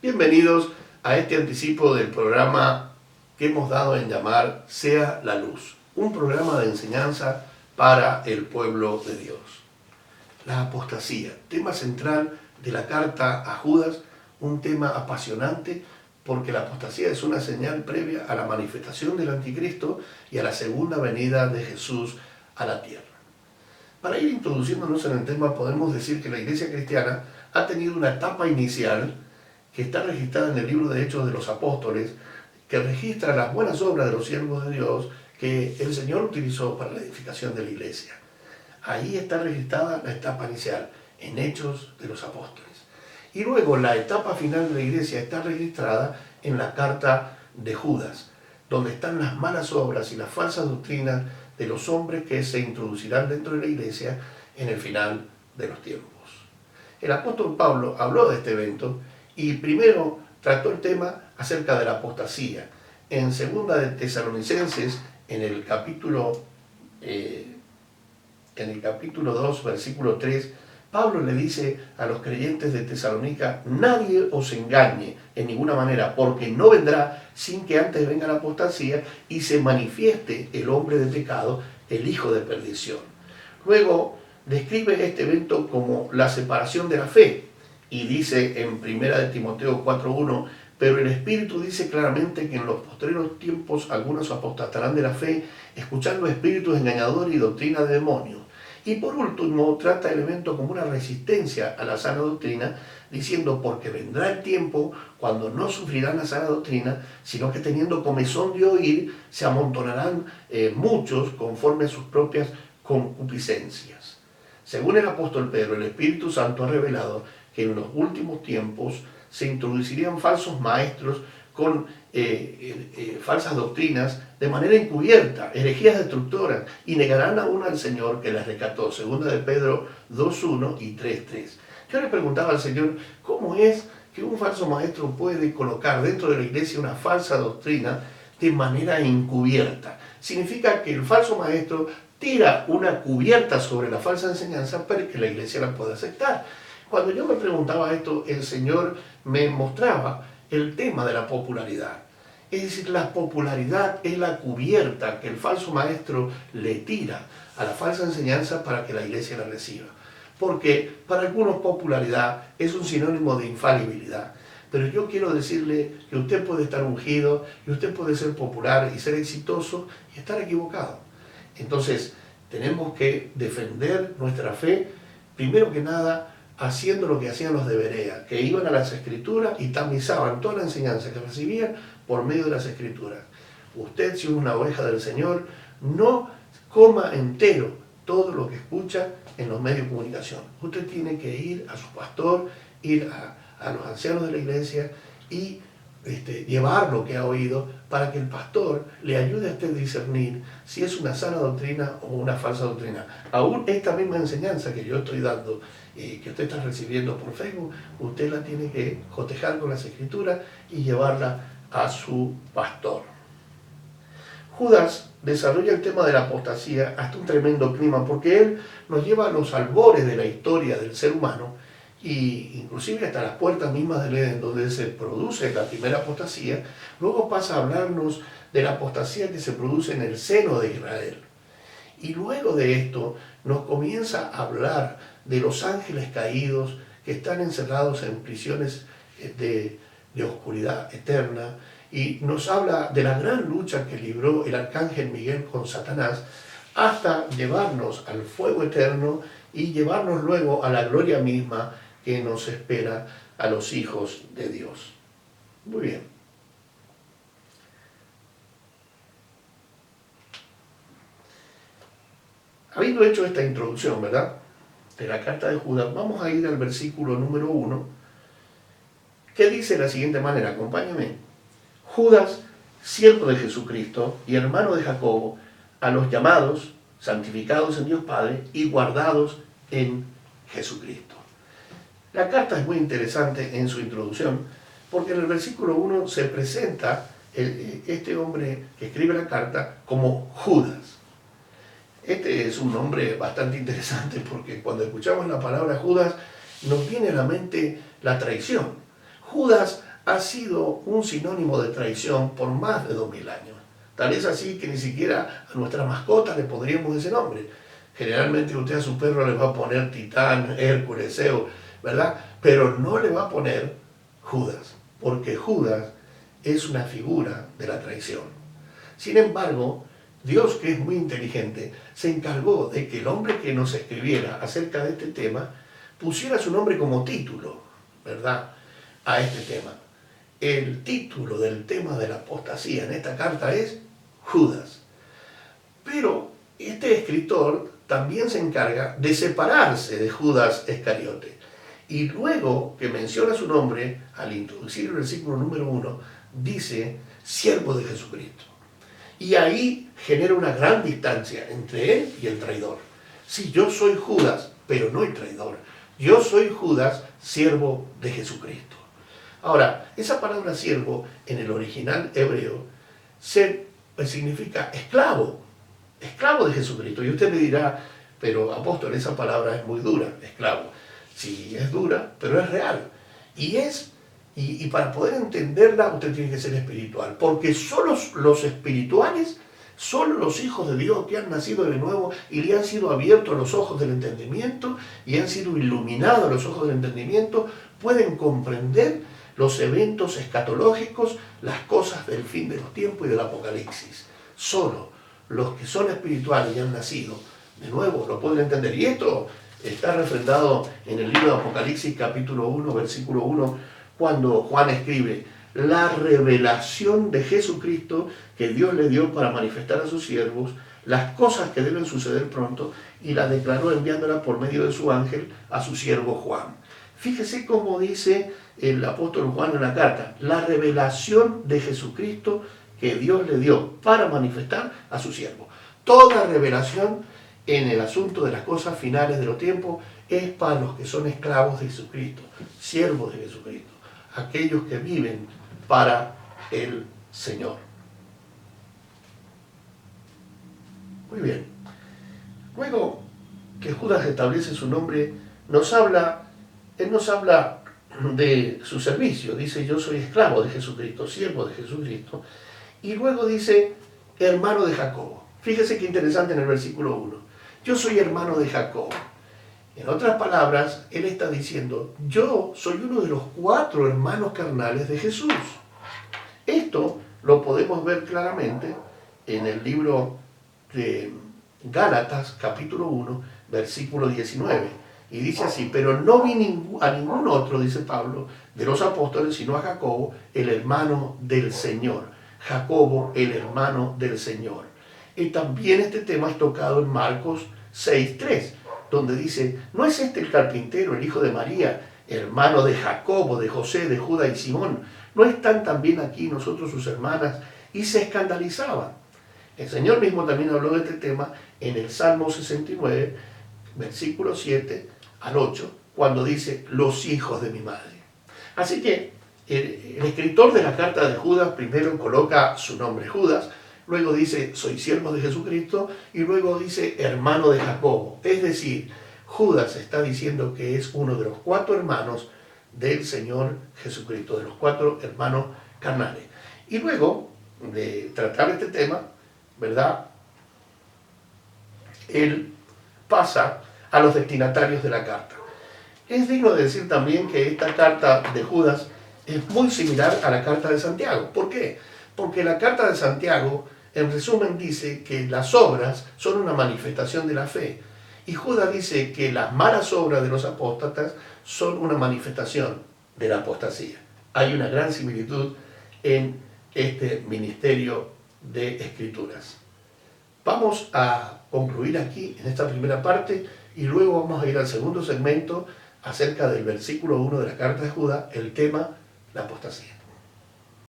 Bienvenidos a este anticipo del programa que hemos dado en llamar Sea la Luz, un programa de enseñanza para el pueblo de Dios. La apostasía, tema central de la carta a Judas, un tema apasionante porque la apostasía es una señal previa a la manifestación del anticristo y a la segunda venida de Jesús a la tierra. Para ir introduciéndonos en el tema, podemos decir que la Iglesia cristiana ha tenido una etapa inicial que está registrada en el libro de Hechos de los Apóstoles, que registra las buenas obras de los siervos de Dios que el Señor utilizó para la edificación de la Iglesia. Ahí está registrada la etapa inicial, en Hechos de los Apóstoles. Y luego la etapa final de la Iglesia está registrada en la carta de Judas, donde están las malas obras y las falsas doctrinas de los hombres que se introducirán dentro de la Iglesia en el final de los tiempos. El apóstol Pablo habló de este evento y primero trató el tema acerca de la apostasía. En segunda de Tesalonicenses, en el capítulo 2, versículo 3, Pablo le dice a los creyentes de Tesalónica: nadie os engañe en ninguna manera, porque no vendrá sin que antes venga la apostasía y se manifieste el hombre de pecado, el hijo de perdición. Luego describe este evento como la separación de la fe y dice en 1 de Timoteo 4:1: pero el Espíritu dice claramente que en los postreros tiempos algunos apostatarán de la fe, escuchando espíritus engañadores y doctrina de demonios. Y por último, trata el evento como una resistencia a la sana doctrina, diciendo: porque vendrá el tiempo cuando no sufrirán la sana doctrina, sino que teniendo comezón de oír, se amontonarán muchos conforme a sus propias concupiscencias. Según el apóstol Pedro, el Espíritu Santo ha revelado que en los últimos tiempos se introducirían falsos maestros con falsas doctrinas de manera encubierta, herejías destructoras, y negarán aún al Señor que les rescató. Segunda de Pedro 2:1 y 3:3. Yo le preguntaba al Señor: ¿cómo es que un falso maestro puede colocar dentro de la iglesia una falsa doctrina de manera encubierta? Significa que el falso maestro tira una cubierta sobre la falsa enseñanza para que la iglesia la pueda aceptar. Cuando yo me preguntaba esto, el Señor me mostraba el tema de la popularidad. Es decir, la popularidad es la cubierta que el falso maestro le tira a la falsa enseñanza para que la iglesia la reciba. Porque para algunos popularidad es un sinónimo de infalibilidad. Pero yo quiero decirle que usted puede estar ungido y usted puede ser popular y ser exitoso y estar equivocado. Entonces, tenemos que defender nuestra fe, primero que nada, haciendo lo que hacían los de Berea, que iban a las Escrituras y tamizaban toda la enseñanza que recibían por medio de las Escrituras. Usted, si es una oveja del Señor, no coma entero todo lo que escucha en los medios de comunicación. Usted tiene que ir a su pastor, ir a los ancianos de la iglesia y llevar lo que ha oído para que el pastor le ayude a usted a discernir si es una sana doctrina o una falsa doctrina. Aún esta misma enseñanza que yo estoy dando, que usted está recibiendo por Facebook, usted la tiene que cotejar con las Escrituras y llevarla a su pastor. Judas desarrolla el tema de la apostasía hasta un tremendo clima, porque él nos lleva a los albores de la historia del ser humano, y inclusive hasta las puertas mismas del Edén, donde se produce la primera apostasía. Luego pasa a hablarnos de la apostasía que se produce en el seno de Israel. Y luego de esto nos comienza a hablar de los ángeles caídos que están encerrados en prisiones de oscuridad eterna, y nos habla de la gran lucha que libró el arcángel Miguel con Satanás, hasta llevarnos al fuego eterno y llevarnos luego a la gloria misma que nos espera a los hijos de Dios. Muy bien. Habiendo hecho esta introducción, ¿verdad?, de la carta de Judas, vamos a ir al versículo número 1, que dice de la siguiente manera: acompáñame. Judas, siervo de Jesucristo y hermano de Jacobo, a los llamados, santificados en Dios Padre y guardados en Jesucristo. La carta es muy interesante en su introducción, porque en el versículo 1 se presenta este hombre que escribe la carta como Judas. Este es un nombre bastante interesante, porque cuando escuchamos la palabra Judas nos viene a la mente la traición. Judas ha sido un sinónimo de traición por más de 2000 años. Tal es así que ni siquiera a nuestras mascotas le pondríamos ese nombre. Generalmente usted a su perro le va a poner Titán, Hércules, Zeus, ¿verdad? Pero no le va a poner Judas, porque Judas es una figura de la traición. Sin embargo, Dios, que es muy inteligente, se encargó de que el hombre que nos escribiera acerca de este tema pusiera su nombre como título, ¿verdad?, a este tema. El título del tema de la apostasía en esta carta es Judas. Pero este escritor también se encarga de separarse de Judas Iscariote. Y luego que menciona su nombre, al introducir el versículo número 1, dice, siervo de Jesucristo. Y ahí genera una gran distancia entre él y el traidor. Sí, yo soy Judas, pero no el traidor. Yo soy Judas, siervo de Jesucristo. Ahora, esa palabra siervo en el original hebreo significa esclavo, esclavo de Jesucristo. Y usted me dirá, pero apóstol, esa palabra es muy dura, esclavo. Sí, es dura, pero es real. Y para poder entenderla, usted tiene que ser espiritual. Porque solo los espirituales, solo los hijos de Dios que han nacido de nuevo y le han sido abiertos los ojos del entendimiento y han sido iluminados los ojos del entendimiento, pueden comprender los eventos escatológicos, las cosas del fin de los tiempos y del Apocalipsis. Solo los que son espirituales y han nacido de nuevo lo pueden entender. Y esto está refrendado en el libro de Apocalipsis capítulo 1, versículo 1, cuando Juan escribe, la revelación de Jesucristo que Dios le dio para manifestar a sus siervos las cosas que deben suceder pronto, y la declaró enviándola por medio de su ángel a su siervo Juan. Fíjese cómo dice el apóstol Juan en la carta, la revelación de Jesucristo que Dios le dio para manifestar a su siervo. Toda revelación en el asunto de las cosas finales de los tiempos es para los que son esclavos de Jesucristo, siervos de Jesucristo, aquellos que viven para el Señor. Muy bien. Luego que Judas establece su nombre, él nos habla de su servicio. Dice, yo soy esclavo de Jesucristo, siervo de Jesucristo. Y luego dice, hermano de Jacobo. Fíjese qué interesante en el versículo 1. Yo soy hermano de Jacobo. En otras palabras, él está diciendo, yo soy uno de los 4 hermanos carnales de Jesús. Esto lo podemos ver claramente en el libro de Gálatas, capítulo 1, versículo 19. Y dice así, pero no vi a ningún otro, dice Pablo, de los apóstoles, sino a Jacobo, el hermano del Señor. Jacobo, el hermano del Señor. Y también este tema es tocado en Marcos 6:3, donde dice, ¿no es este el carpintero, el hijo de María, hermano de Jacobo, de José, de Judas y Simón? ¿No están también aquí nosotros sus hermanas? Y se escandalizaban. El Señor mismo también habló de este tema en el Salmo 69, versículo 7 al 8, cuando dice, los hijos de mi madre. Así que el escritor de la carta de Judas primero coloca su nombre Judas, luego dice, soy siervo de Jesucristo, y luego dice, hermano de Jacobo. Es decir, Judas está diciendo que es uno de los 4 hermanos del Señor Jesucristo, de los 4 hermanos carnales. Y luego de tratar este tema, ¿verdad?, él pasa a los destinatarios de la carta. Es digno de decir también que esta carta de Judas es muy similar a la carta de Santiago. ¿Por qué? Porque la carta de Santiago, en resumen, dice que las obras son una manifestación de la fe. Y Judas dice que las malas obras de los apóstatas son una manifestación de la apostasía. Hay una gran similitud en este ministerio de escrituras. Vamos a concluir aquí en esta primera parte y luego vamos a ir al segundo segmento acerca del versículo 1 de la carta de Judas, el tema, la apostasía.